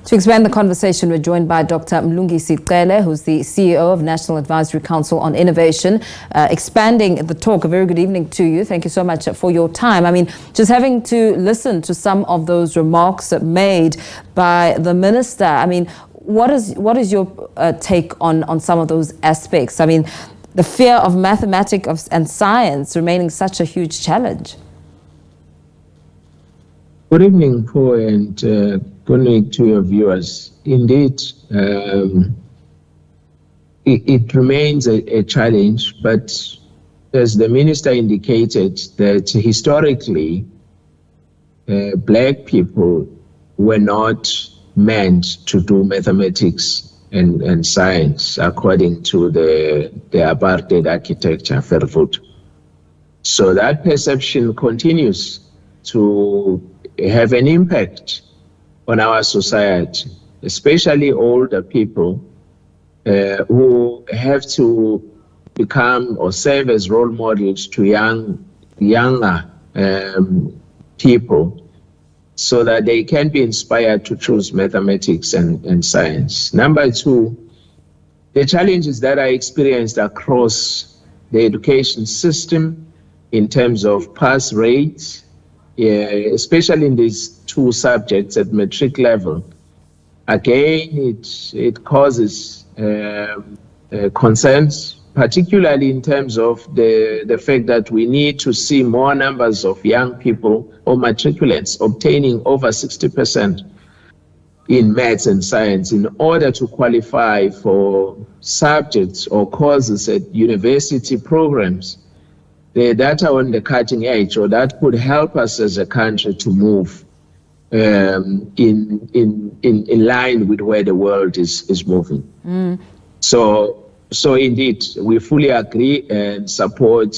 To expand the conversation, we're joined by Dr. Mlungisi Cele, who's the CEO of National Advisory Council on Innovation. Expanding the talk, a very good evening to you. Thank you so much for your time. I mean, just having to listen to some of those remarks made by the minister, I mean, what is your take on some of those aspects? I mean, the fear of mathematics and science remaining such a huge challenge. Good evening, Paul, and good evening to your viewers. Indeed, it remains a challenge, but as the minister indicated, that historically, Black people were not meant to do mathematics and science according to the apartheid architecture, Fairfoot. So that perception continues to have an impact on our society, especially older people who have to become or serve as role models to younger people so that they can be inspired to choose mathematics and science. Number two, the challenges that are experienced across the education system in terms of pass rates, especially in these two subjects at matric level. Again, it causes concerns, particularly in terms of the fact that we need to see more numbers of young people or matriculants obtaining over 60% in maths and science in order to qualify for subjects or courses at university programs that are on the cutting edge, or that could help us as a country to move in line with where the world is moving. So indeed, we fully agree and support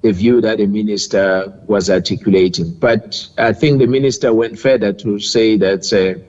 the view that the minister was articulating. But I think the minister went further to say that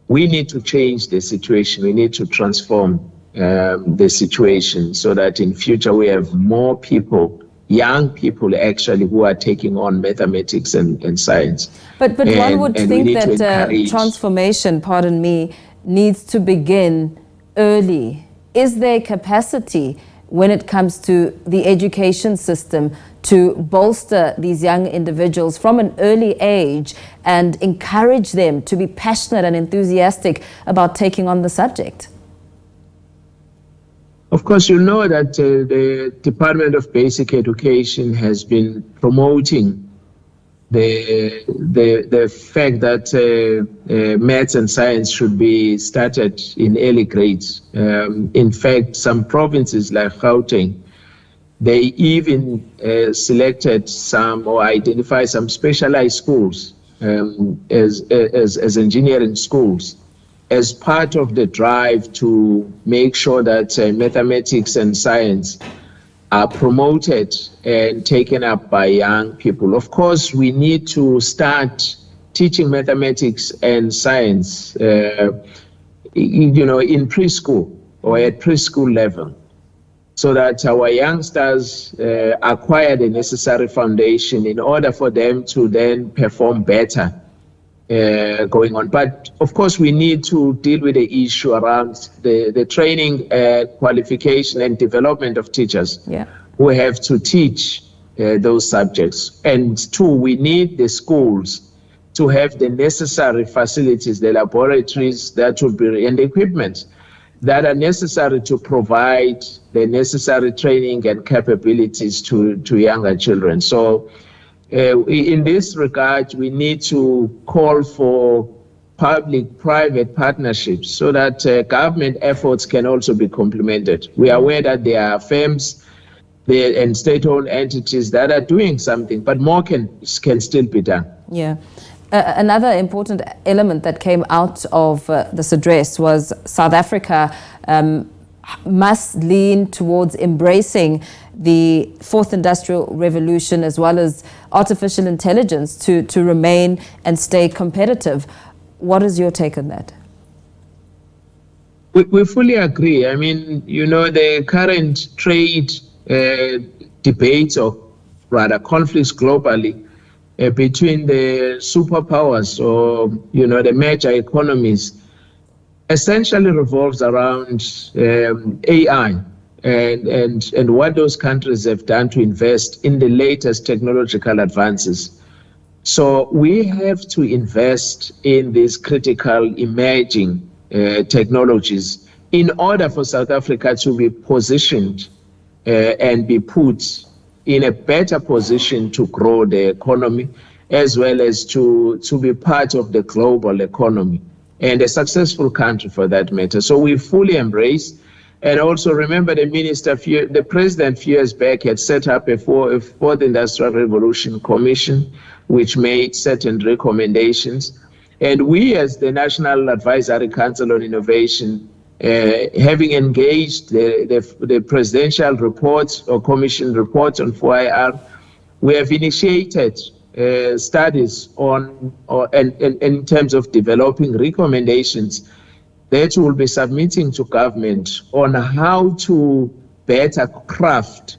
we need to change the situation. We need to transform the situation so that in future we have more people, young people actually, who are taking on mathematics and science. But one would think that transformation, pardon me, needs to begin early. Is there capacity when it comes to the education system to bolster these young individuals from an early age and encourage them to be passionate and enthusiastic about taking on the subject? Of course, you know that the Department of Basic Education has been promoting the fact that maths and science should be started in early grades. In fact, some provinces like Gauteng, they even selected some or identified some specialized schools as engineering schools as part of the drive to make sure that mathematics and science are promoted and taken up by young people. Of course, we need to start teaching mathematics and science, in preschool or at preschool level, so that our youngsters acquire the necessary foundation in order for them to then perform better going on. But of course, we need to deal with the issue around the training, qualification and development of teachers who have to teach those subjects. And two, we need the schools to have the necessary facilities, the laboratories that will be, and equipment that are necessary to provide the necessary training and capabilities to younger children. So in this regard, we need to call for public-private partnerships so that government efforts can also be complemented. We are aware that there are firms and state-owned entities that are doing something, but more can still be done. Yeah. Another important element that came out of this address was South Africa must lean towards embracing the fourth industrial revolution as well as artificial intelligence to remain and stay competitive. What is your take on that? We fully agree. I mean, the current trade debates, or rather conflicts globally between the superpowers or, the major economies essentially revolves around AI and what those countries have done to invest in the latest technological advances. So we have to invest in these critical emerging technologies in order for South Africa to be positioned and be put in a better position to grow the economy, as well as to be part of the global economy and a successful country for that matter. So we fully embrace. And also remember the president a few years back had set up a fourth industrial revolution commission, which made certain recommendations. And we, as the National Advisory Council on Innovation, having engaged the presidential report or commission report on 4IR, we have initiated studies and in terms of developing recommendations that will be submitting to government on how to better craft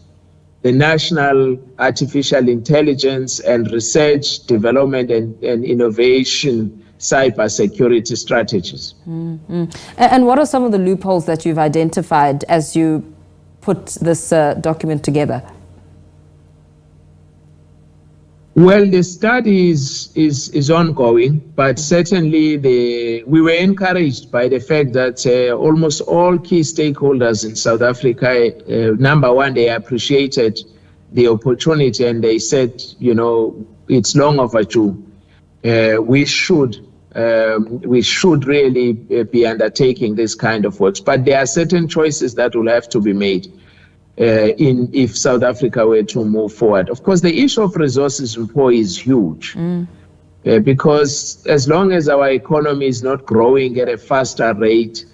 the national artificial intelligence and research, development and innovation cybersecurity strategies. Mm-hmm. And what are some of the loopholes that you've identified as you put this document together? Well, the study is ongoing, but certainly we were encouraged by the fact that almost all key stakeholders in South Africa, number one, they appreciated the opportunity and they said, it's long overdue. We should really be undertaking this kind of work. But there are certain choices that will have to be made if South Africa were to move forward. Of course, the issue of resources is huge because as long as our economy is not growing at a faster rate,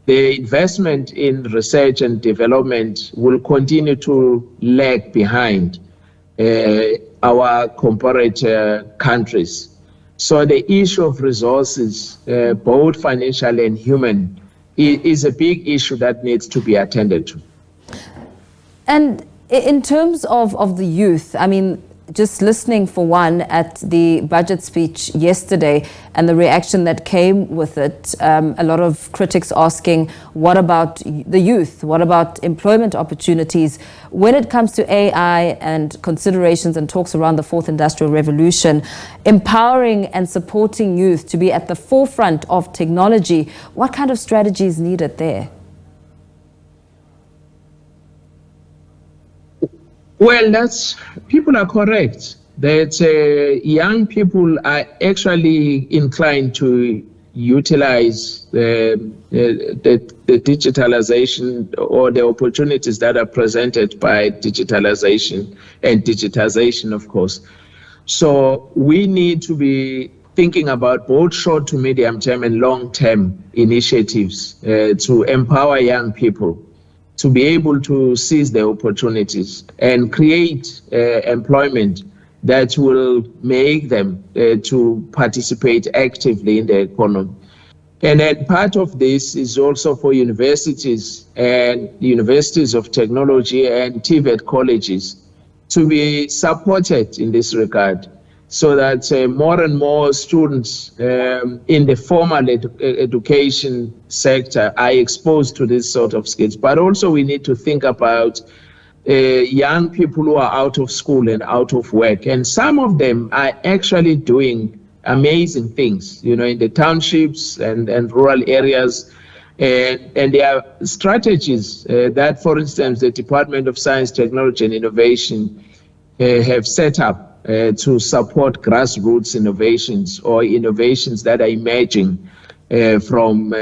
the investment in research and development will continue to lag behind our comparator countries. So the issue of resources, both financial and human, is a big issue that needs to be attended to. And in terms of the youth, I mean, just listening for one at the budget speech yesterday and the reaction that came with it, a lot of critics asking, what about the youth? What about employment opportunities? When it comes to AI and considerations and talks around the fourth industrial revolution, empowering and supporting youth to be at the forefront of technology, what kind of strategy is needed there? Well, people are correct that young people are actually inclined to utilize the digitalization or the opportunities that are presented by digitalization and digitization, of course. So we need to be thinking about both short to medium term and long term initiatives to empower young people to be able to seize the opportunities and create employment that will make them to participate actively in the economy. And then part of this is also for universities and universities of technology and TVET colleges to be supported in this regard, so that more and more students in the formal education sector are exposed to this sort of skills. But also we need to think about young people who are out of school and out of work. And some of them are actually doing amazing things, in the townships and rural areas. And there are strategies that, for instance, the Department of Science, Technology and Innovation have set up to support grassroots innovations or innovations that are emerging from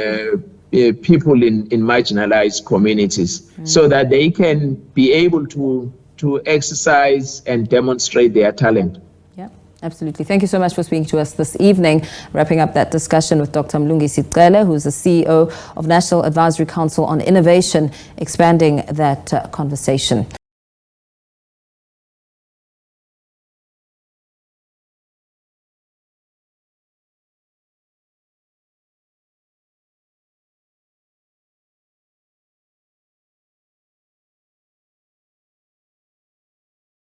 people in marginalized communities, so that they can be able to exercise and demonstrate their talent. Yeah, absolutely. Thank you so much for speaking to us this evening. Wrapping up that discussion with Dr. Mlungisi Cele, who's the CEO of National Advisory Council on Innovation, expanding that conversation.